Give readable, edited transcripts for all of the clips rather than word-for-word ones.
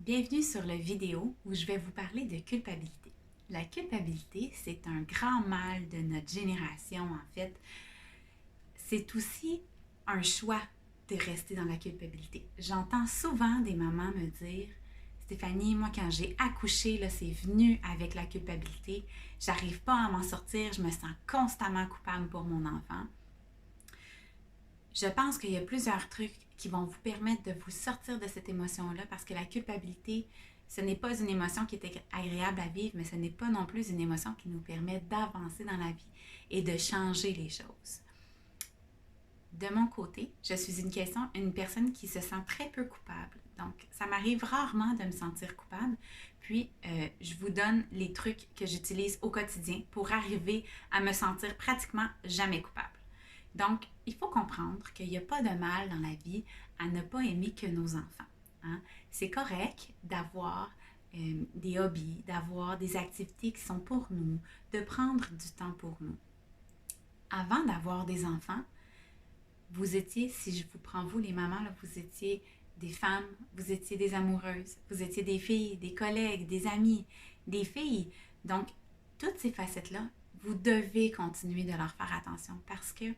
Bienvenue sur la vidéo où je vais vous parler de culpabilité. La culpabilité, c'est un grand mal de notre génération en fait. C'est aussi un choix de rester dans la culpabilité. J'entends souvent des mamans me dire Stéphanie, moi quand j'ai accouché, là, c'est venu avec la culpabilité. J'arrive pas à m'en sortir, je me sens constamment coupable pour mon enfant. Je pense qu'il y a plusieurs trucs qui vont vous permettre de vous sortir de cette émotion-là parce que la culpabilité, ce n'est pas une émotion qui est agréable à vivre, mais ce n'est pas non plus une émotion qui nous permet d'avancer dans la vie et de changer les choses. De mon côté, je suis une personne qui se sent très peu coupable. Donc, ça m'arrive rarement de me sentir coupable. Puis, je vous donne les trucs que j'utilise au quotidien pour arriver à me sentir pratiquement jamais coupable. Donc, il faut comprendre qu'il n'y a pas de mal dans la vie à ne pas aimer que nos enfants. Hein? C'est correct d'avoir des hobbies, d'avoir des activités qui sont pour nous, de prendre du temps pour nous. Avant d'avoir des enfants, vous étiez, si je vous prends vous les mamans, là, vous étiez des femmes, vous étiez des amoureuses, vous étiez des filles, des collègues, des amis, des filles. Donc, toutes ces facettes-là, vous devez continuer de leur faire attention parce que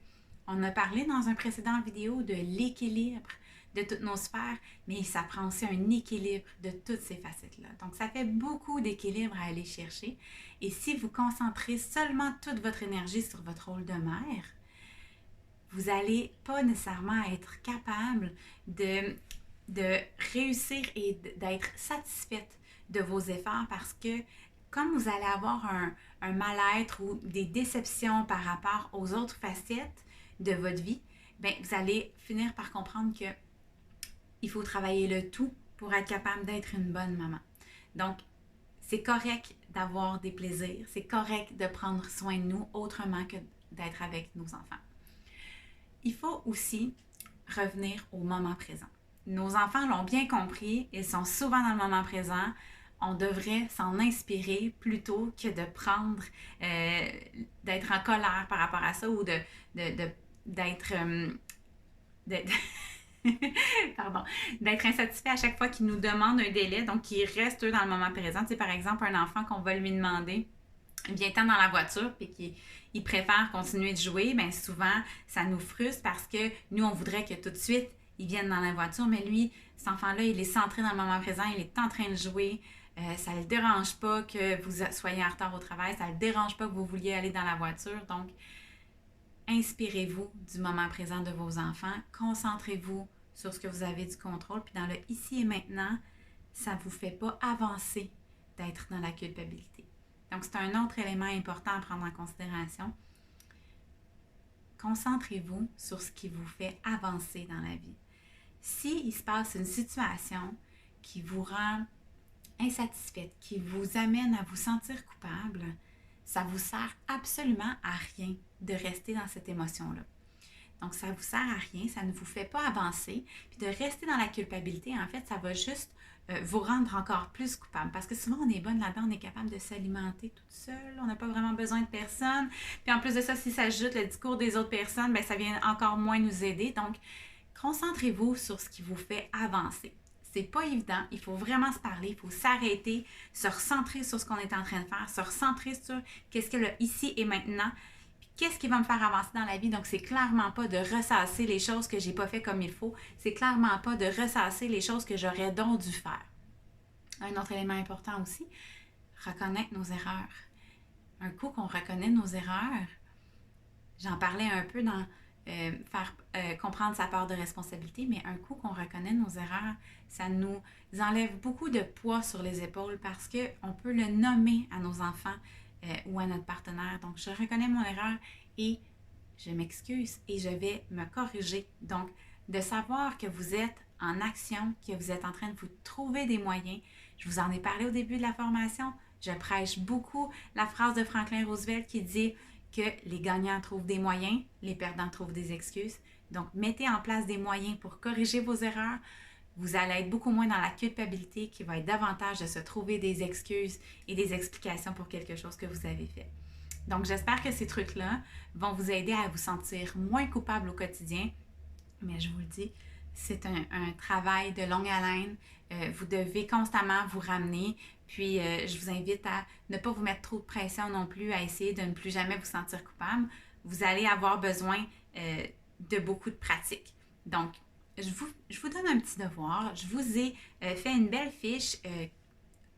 on a parlé dans un précédent vidéo de l'équilibre de toutes nos sphères, mais ça prend aussi un équilibre de toutes ces facettes-là. Donc, ça fait beaucoup d'équilibre à aller chercher. Et si vous concentrez seulement toute votre énergie sur votre rôle de mère, vous n'allez pas nécessairement être capable de réussir et d'être satisfaite de vos efforts parce que comme vous allez avoir un mal-être ou des déceptions par rapport aux autres facettes de votre vie, bien, vous allez finir par comprendre que il faut travailler le tout pour être capable d'être une bonne maman. Donc, c'est correct d'avoir des plaisirs, c'est correct de prendre soin de nous autrement que d'être avec nos enfants. Il faut aussi revenir au moment présent. Nos enfants l'ont bien compris, ils sont souvent dans le moment présent. On devrait s'en inspirer plutôt que de prendre, d'être en colère par rapport à ça ou d'être, pardon, d'être insatisfait à chaque fois qu'ils nous demandent un délai, donc qu'ils restent eux dans le moment présent. Tu sais, par exemple, un enfant qu'on va lui demander vient-t'en dans la voiture puis qu'il préfère continuer de jouer, bien souvent, ça nous frustre parce que nous, on voudrait que tout de suite, ils viennent dans la voiture, mais lui, cet enfant-là, il est centré dans le moment présent, il est en train de jouer. Ça ne le dérange pas que vous soyez en retard au travail, ça ne le dérange pas que vous vouliez aller dans la voiture. Donc, inspirez-vous du moment présent de vos enfants, concentrez-vous sur ce que vous avez du contrôle, puis dans le ici et maintenant, ça ne vous fait pas avancer d'être dans la culpabilité. Donc, c'est un autre élément important à prendre en considération. Concentrez-vous sur ce qui vous fait avancer dans la vie. S'il se passe une situation qui vous rend insatisfaite, qui vous amène à vous sentir coupable, ça ne vous sert absolument à rien de rester dans cette émotion-là. Donc, ça ne vous sert à rien, ça ne vous fait pas avancer. Puis de rester dans la culpabilité, en fait, ça va juste vous rendre encore plus coupable. Parce que souvent, on est bonne là-dedans, on est capable de s'alimenter toute seule, on n'a pas vraiment besoin de personne. Puis en plus de ça, si ça ajoute le discours des autres personnes, bien, ça vient encore moins nous aider. Donc, concentrez-vous sur ce qui vous fait avancer. C'est pas évident, il faut vraiment se parler, il faut s'arrêter, se recentrer sur ce qu'on est en train de faire, se recentrer sur qu'est-ce que le ici et maintenant, puis qu'est-ce qui va me faire avancer dans la vie. Donc, c'est clairement pas de ressasser les choses que j'ai pas fait comme il faut, c'est clairement pas de ressasser les choses que j'aurais donc dû faire. Un autre élément important aussi, reconnaître nos erreurs. Un coup qu'on reconnaît nos erreurs, j'en parlais un peu dans faire comprendre sa part de responsabilité, mais un coup qu'on reconnaît nos erreurs, ça nous enlève beaucoup de poids sur les épaules parce qu'on peut le nommer à nos enfants ou à notre partenaire. Donc, je reconnais mon erreur et je m'excuse et je vais me corriger. Donc, de savoir que vous êtes en action, que vous êtes en train de vous trouver des moyens. Je vous en ai parlé au début de la formation. Je prêche beaucoup la phrase de Franklin Roosevelt qui dit que les gagnants trouvent des moyens, les perdants trouvent des excuses. Donc, mettez en place des moyens pour corriger vos erreurs. Vous allez être beaucoup moins dans la culpabilité qui va être davantage de se trouver des excuses et des explications pour quelque chose que vous avez fait. Donc, j'espère que ces trucs-là vont vous aider à vous sentir moins coupable au quotidien. Mais je vous le dis, C'est un travail de longue haleine. Vous devez constamment vous ramener. Puis, je vous invite à ne pas vous mettre trop de pression non plus, à essayer de ne plus jamais vous sentir coupable. Vous allez avoir besoin de beaucoup de pratique. Donc, je vous donne un petit devoir. Je vous ai fait une belle fiche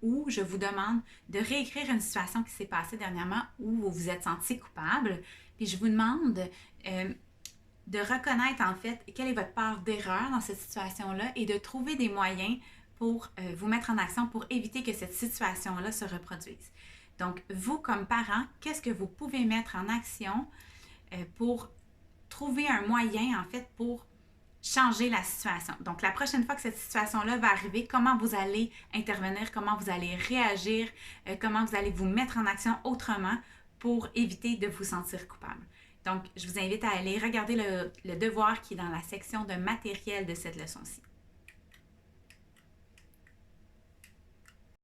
où je vous demande de réécrire une situation qui s'est passée dernièrement où vous vous êtes senti coupable. Puis, je vous demande de reconnaître en fait quelle est votre part d'erreur dans cette situation-là et de trouver des moyens pour vous mettre en action pour éviter que cette situation-là se reproduise. Donc, vous comme parent, qu'est-ce que vous pouvez mettre en action pour trouver un moyen en fait pour changer la situation. Donc, la prochaine fois que cette situation-là va arriver, comment vous allez intervenir, comment vous allez réagir, comment vous allez vous mettre en action autrement pour éviter de vous sentir coupable. Donc, je vous invite à aller regarder le devoir qui est dans la section de matériel de cette leçon-ci.